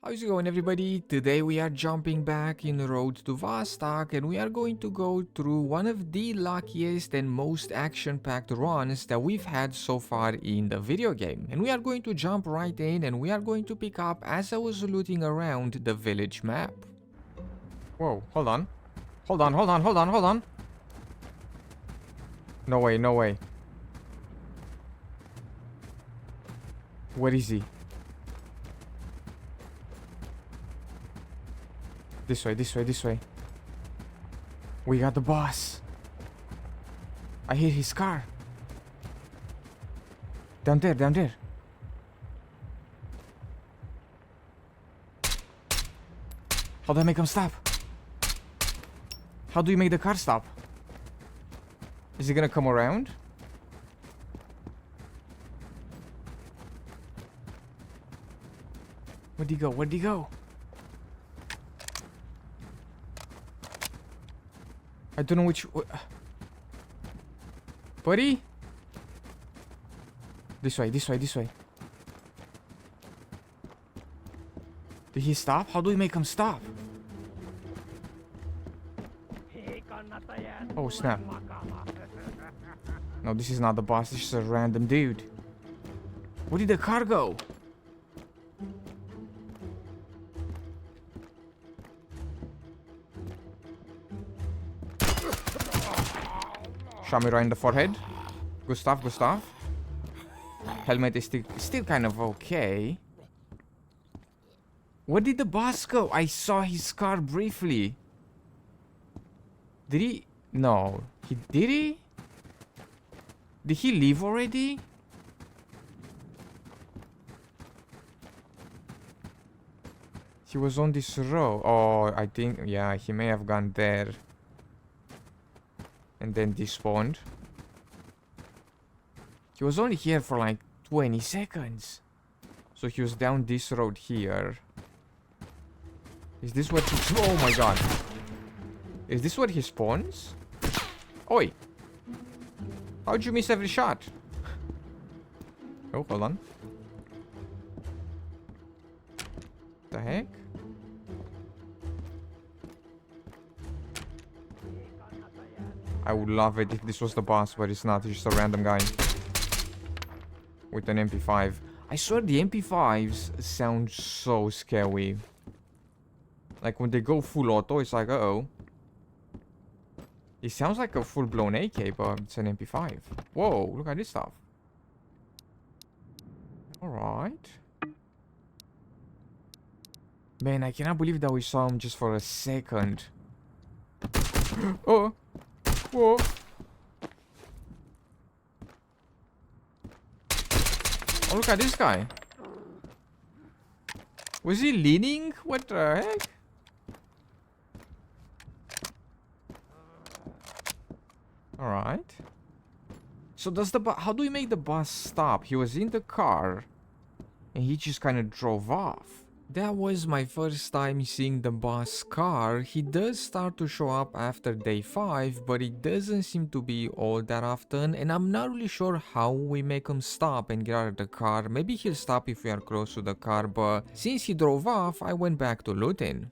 How's it going, everybody? Today we are jumping back in Road to Vostok and we are going to go through one of the luckiest and most action-packed runs that we've had so far in the video game. And we are going to jump right in and we are going to pick up as I was looting around the village map. Whoa, hold on. Hold on. No way, no way. Where is he? This way. We got the boss. I hear his car. Down there. How do I make him stop? How do you make the car stop? Is he gonna come around? Where'd he go? I don't know which... Buddy? This way. Did he stop? How do we make him stop? Oh, snap. No, this is not the boss. This is a random dude. Where did the car go? Shot me right in the forehead. Good stuff. Helmet is still kind of okay. Where did the boss go? I saw his car briefly. Did he? No. Did he? Did he leave already? He was on this row. Oh, I think, yeah, he may have gone there. And then despawned. He was only here for like 20 seconds. So he was down this road here. Is this what he... Oh my god. Is this where he spawns? Oi. How'd you miss every shot? Oh, hold on. The heck? I would love it if this was the boss, but it's not. It's just a random guy with an MP5. I swear the MP5s sound so scary. Like when they go full auto, it's like, uh-oh. It sounds like a full-blown AK, but it's an MP5. Whoa, look at this stuff. Alright. Man, I cannot believe that we saw him just for a second. Oh! Whoa! Oh, look at this guy. Was he leaning? What the heck? Alright. So does how do we make the boss stop? He was in the car and he just kind of drove off. That was my first time seeing the boss car. He does start to show up after day 5, but it doesn't seem to be all that often, and I'm not really sure how we make him stop and get out of the car. Maybe he'll stop if we are close to the car, but since he drove off, I went back to looting.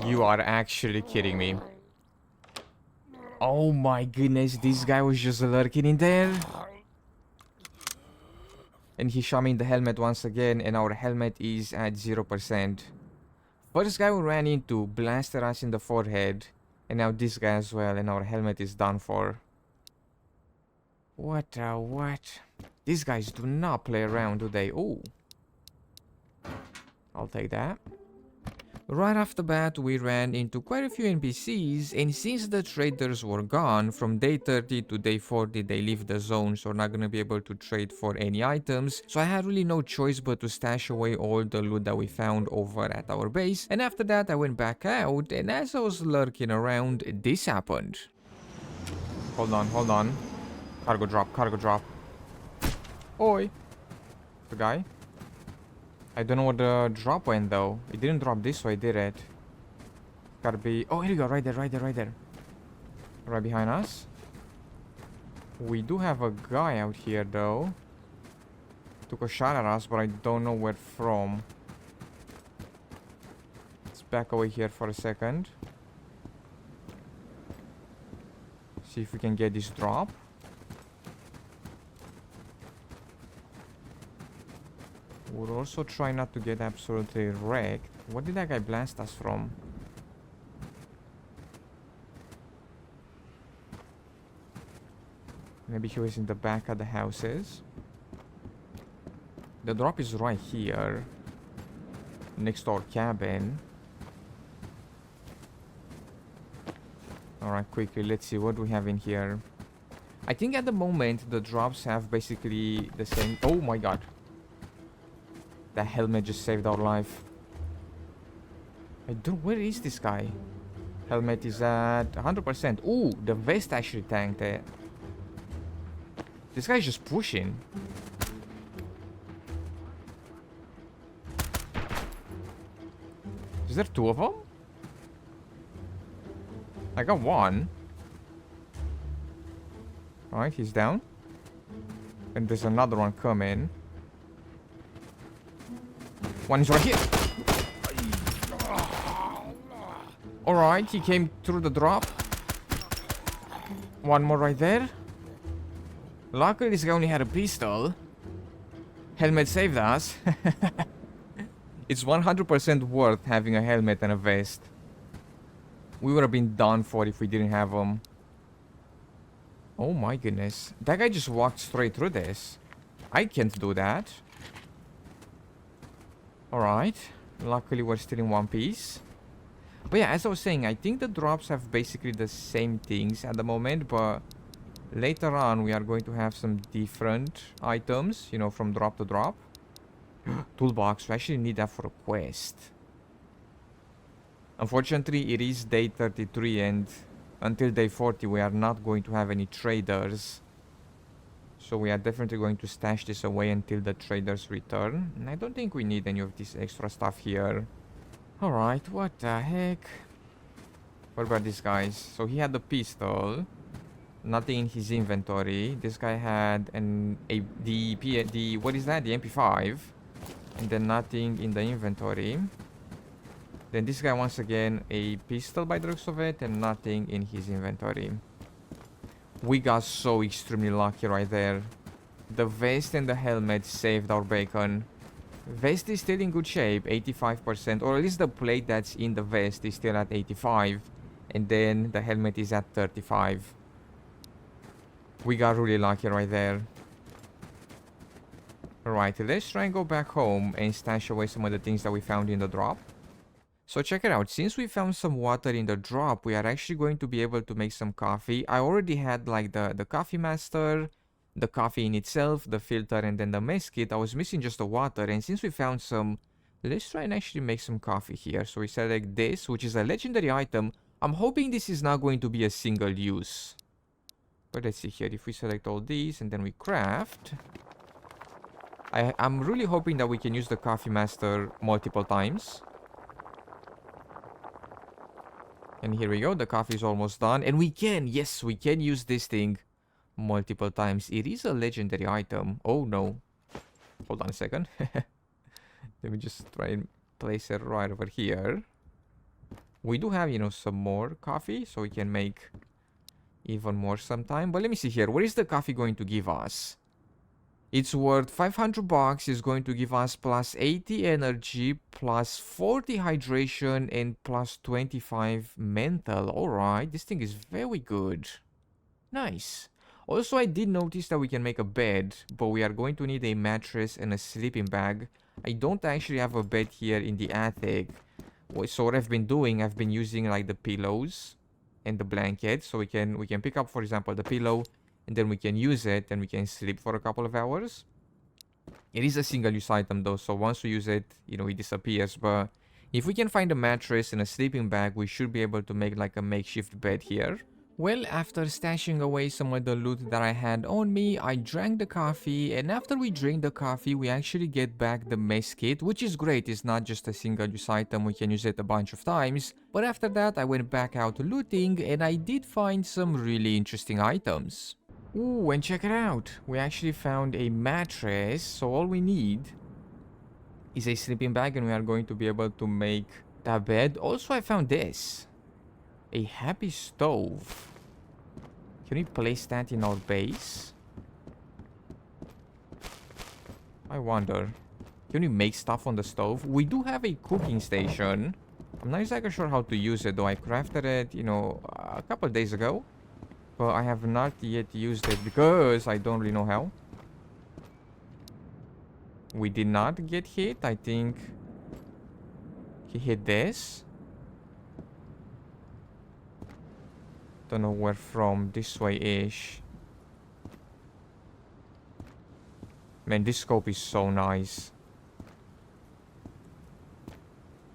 You are actually kidding me. Oh my goodness, this guy was just lurking in there. And he shot me in the helmet once again, and our helmet is at 0%. First guy we ran into blasted us in the forehead, and now this guy as well, and our helmet is done for. What? These guys do not play around, do they? Oh. I'll take that. Right off the bat, we ran into quite a few NPCs, and since the traders were gone, from day 30 to day 40 they leave the zone, so we're not gonna be able to trade for any items, so I had really no choice but to stash away all the loot that we found over at our base, and after that I went back out, and as I was lurking around, this happened. Hold on. Cargo drop. Oi! The guy? I don't know where the drop went though. It didn't drop this way, did it? Gotta be... Oh, here you go. Right there, right there, right there. Right behind us. We do have a guy out here, though. Took a shot at us, but I don't know where from. Let's back away here for a second. See if we can get this drop. We'll also try not to get absolutely wrecked. What did that guy blast us from? Maybe he was in the back of the houses. The drop is right here. Next to our cabin. Alright, quickly, let's see what we have in here. I think at the moment the drops have basically the same... Oh my god. The helmet just saved our life. I don't... Where is this guy? Helmet is at 100%. Ooh, the vest actually tanked it. This guy's just pushing. Is there two of them? I got one. Alright, he's down. And there's another one coming. One is right here. Alright, he came through the drop. One more right there. Luckily, this guy only had a pistol. Helmet saved us. It's 100% worth having a helmet and a vest. We would have been done for if we didn't have them. Oh my goodness. That guy just walked straight through this. I can't do that. Alright. Luckily, we're still in one piece. But yeah, as I was saying, I think the drops have basically the same things at the moment, but later on, we are going to have some different items, you know, from drop to drop. Toolbox. We actually need that for a quest. Unfortunately, it is day 33 and until day 40, we are not going to have any traders. So we are definitely going to stash this away until the traders return. And I don't think we need any of this extra stuff here. Alright, what the heck? What about these guys? So he had the pistol. Nothing in his inventory. This guy had the what is that? The MP5. And then nothing in the inventory. Then this guy once again a pistol by the looks of it and nothing in his inventory. We got so extremely lucky right there. The vest and the helmet saved our bacon. Vest is still in good shape, 85%, or at least the plate that's in the vest is still at 85, and then the helmet is at 35. We got really lucky right there. Alright, let's try and go back home and stash away some of the things that we found in the drop. So check it out, since we found some water in the drop, we are actually going to be able to make some coffee. I already had like the coffee master, the coffee in itself, the filter, and then the mess kit. I was missing just the water, and since we found some, let's try and actually make some coffee here. So we select this, which is a legendary item. I'm hoping this is not going to be a single use. But let's see here, if we select all these and then we craft. I'm really hoping that we can use the coffee master multiple times. And here we go, the coffee is almost done. And we can, yes, we can use this thing multiple times. It is a legendary item. Oh no. Hold on a second. Let me just try and place it right over here. We do have, you know, some more coffee, so we can make even more sometime. But let me see here. What is the coffee going to give us? It's worth 500 bucks. It's going to give us plus 80 energy, plus 40 hydration, and plus 25 mental. Alright, this thing is very good. Nice. Also, I did notice that we can make a bed, but we are going to need a mattress and a sleeping bag. I don't actually have a bed here in the attic. So what I've been doing, I've been using like the pillows and the blanket. So we can pick up, for example, the pillow, and then we can use it and we can sleep for a couple of hours. It is a single-use item though, so once we use it, you know, it disappears. But if we can find a mattress and a sleeping bag, we should be able to make like a makeshift bed here. Well, after stashing away some of the loot that I had on me, I drank the coffee, and after we drink the coffee, we actually get back the mess kit, which is great. It's not just a single use item, we can use it a bunch of times. But after that, I went back out looting, and I did find some really interesting items. Ooh, and check it out. We actually found a mattress, so all we need is a sleeping bag, and we are going to be able to make that bed. Also, I found this. A happy stove. Can we place that in our base? I wonder. Can we make stuff on the stove? We do have a cooking station. I'm not exactly sure how to use it, though. I crafted it, you know, a couple of days ago. But I have not yet used it because I don't really know how. We did not get hit. I think he hit this. Don't know where from. This way-ish. Man, this scope is so nice.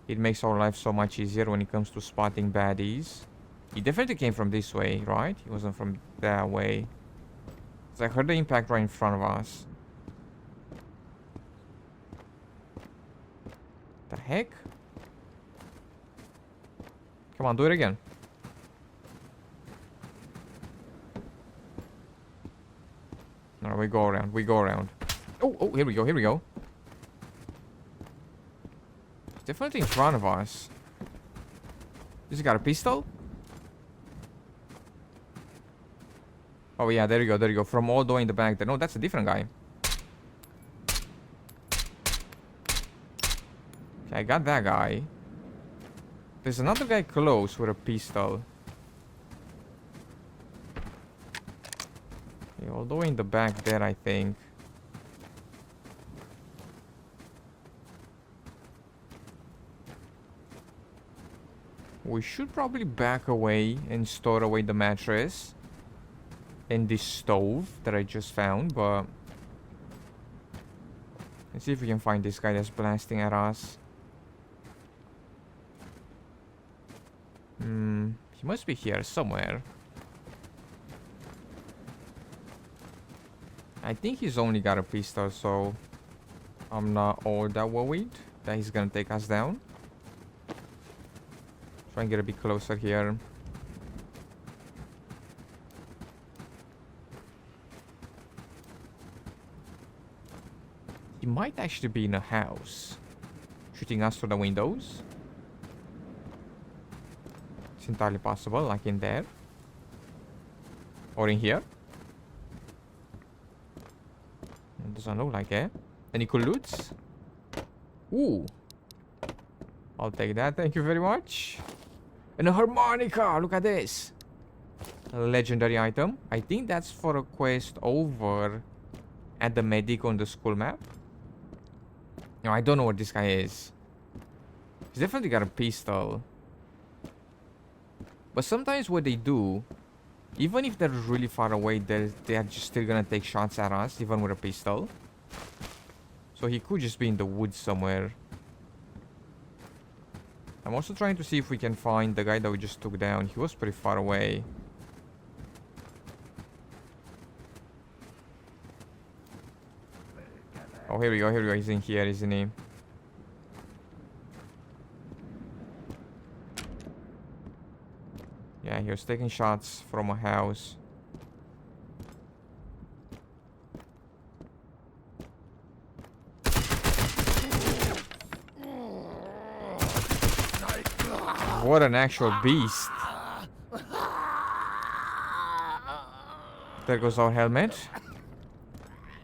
It makes our life so much easier when it comes to spotting baddies. He definitely came from this way, right? He wasn't from that way. So I heard the impact right in front of us. The heck? Come on, do it again. No, we go around. We go around. Oh, here we go. Here we go. It's definitely in front of us. This got a pistol? Oh, yeah, there you go. There you go. From all the way in the back there. No, that's a different guy. Okay, I got that guy. There's another guy close with a pistol. Okay, all the way in the back there, I think. We should probably back away and store away the mattress and this stove that I just found, but let's see if we can find this guy that's blasting at us. He must be here somewhere. I think he's only got a pistol, so I'm not all that worried that he's gonna take us down. Try and get a bit closer here. He might actually be in a house, shooting us through the windows. It's entirely possible, like in there. Or in here. It doesn't look like it. Any cool loots? Ooh. I'll take that, thank you very much. And a harmonica, look at this. A legendary item. I think that's for a quest over at the medic on the school map. No, I don't know what this guy is. He's definitely got a pistol. But sometimes what they do, even if they're really far away, they're just still gonna take shots at us, even with a pistol. So he could just be in the woods somewhere. I'm also trying to see if we can find the guy that we just took down. He was pretty far away. Oh, here we go, here we go. He's in here, isn't he? Yeah, he was taking shots from a house. What an actual beast. There goes our helmet.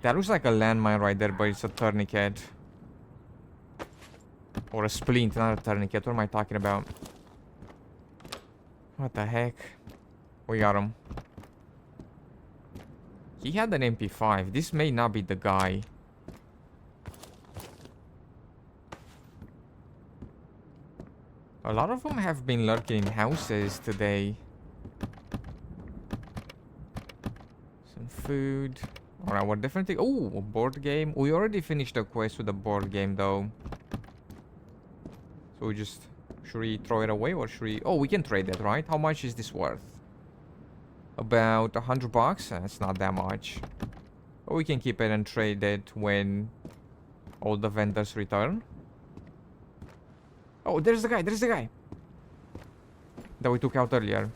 That looks like a landmine right there, but it's a tourniquet. Or a splint, not a tourniquet. What am I talking about? What the heck? We got him. He had an MP5. This may not be the guy. A lot of them have been lurking in houses today. Some food. Alright, we're definitely... Oh, a board game. We already finished the quest with the board game, though. So we just... Should we throw it away or should we... Oh, we can trade it, right? How much is this worth? About $100. That's not that much. But we can keep it and trade it when all the vendors return. Oh, there's the guy. There's the guy that we took out earlier.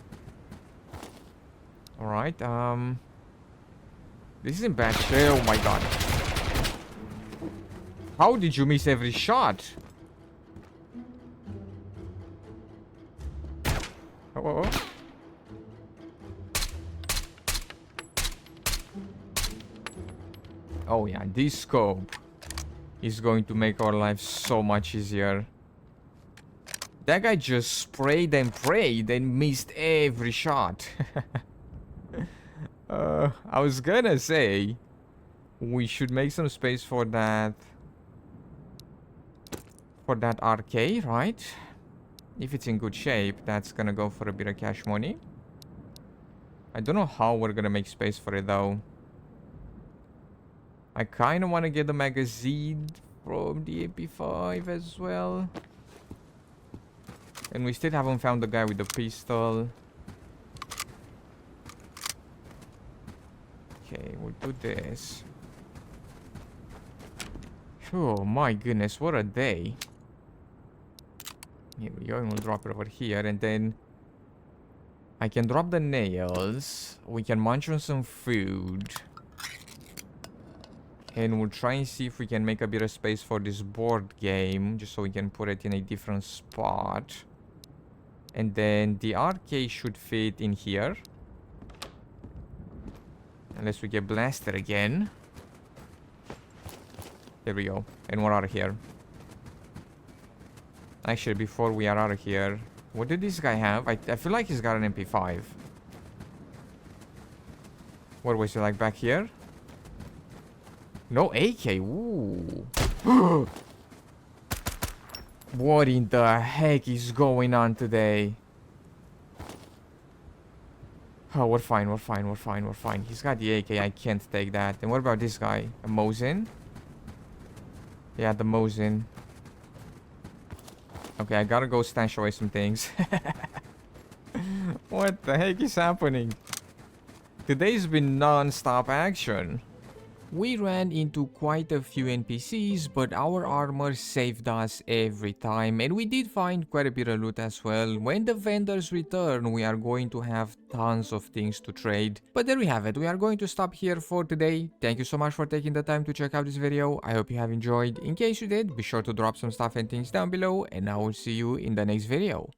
Alright, this is in bad shape. Oh my god. How did you miss every shot? Oh. Oh yeah, this scope is going to make our life so much easier. That guy just sprayed and prayed and missed every shot. I was gonna say we should make some space for that RK, right? If it's in good shape, that's gonna go for a bit of cash money. I don't know how we're gonna make space for it though. I kind of want to get the magazine from the AP5 as well. And we still haven't found the guy with the pistol. Okay, we'll do this. Oh my goodness, what a day. Here we go, and we'll drop it over here, and then I can drop the nails. We can munch on some food. And we'll try and see if we can make a bit of space for this board game, just so we can put it in a different spot. And then the arcade should fit in here. Unless we get blasted again. There we go. And we're out of here. Actually, before we are out of here, what did this guy have? I feel like he's got an MP5. What was it, like back here? No AK. Ooh. What in the heck is going on today? Oh, we're fine, we're fine, we're fine, we're fine. He's got the AK, I can't take that. And what about this guy? A Mosin? Yeah, the Mosin. Okay, I gotta go stash away some things. What the heck is happening? Today's been non-stop action. We ran into quite a few NPCs, but our armor saved us every time, and we did find quite a bit of loot as well. When the vendors return, we are going to have tons of things to trade. But there we have it, we are going to stop here for today. Thank you so much for taking the time to check out this video. I hope you have enjoyed. In case you did, be sure to drop some stuff and things down below, and I will see you in the next video.